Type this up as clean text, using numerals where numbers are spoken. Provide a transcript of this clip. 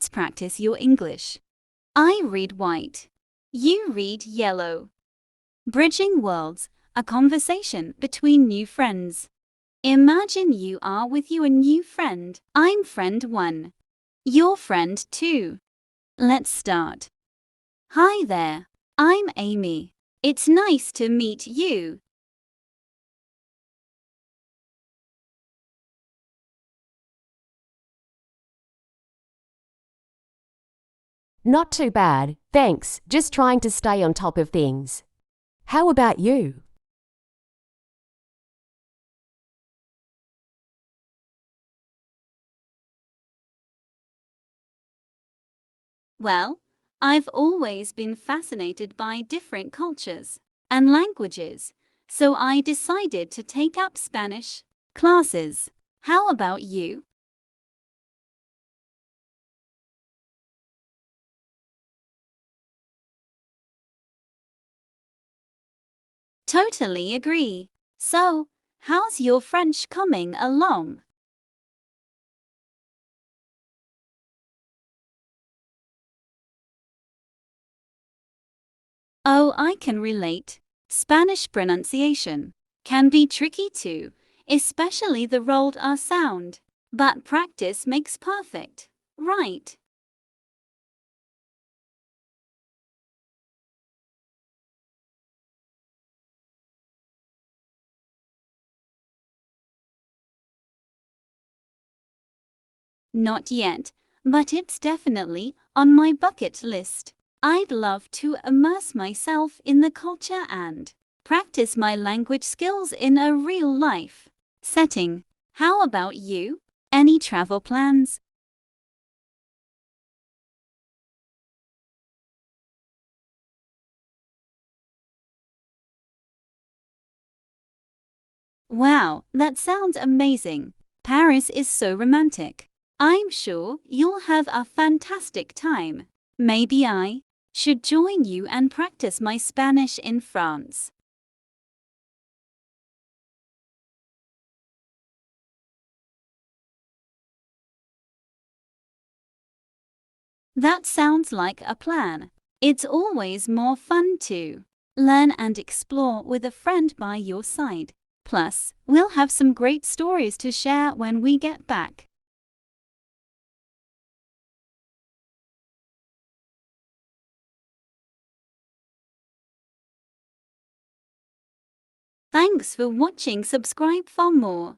Let's practice your English. I read white. You read yellow. Bridging worlds, a conversation between new friends. Imagine you are with your new friend. I'm friend 1. You're friend 2. Let's start. Hi there. I'm Amy. It's nice to meet you. Not too bad, thanks. Just trying to stay on top of things. How about you? Well, I've always been fascinated by different cultures and languages, so I decided to take up Spanish classes. How about you? Totally agree. So, how's your French coming along? Oh, I can relate. Spanish pronunciation can be tricky too, especially the rolled R sound. But practice makes perfect, right? Not yet, but it's definitely on my bucket list. I'd love to immerse myself in the culture and practice my language skills in a real life setting. How about you? Any travel plans? Wow, that sounds amazing. Paris is so romantic. I'm sure you'll have a fantastic time. Maybe I should join you and practice my Spanish in France. That sounds like a plan. It's always more fun to learn and explore with a friend by your side. Plus, we'll have some great stories to share when we get back. Thanks for watching. Subscribe for more.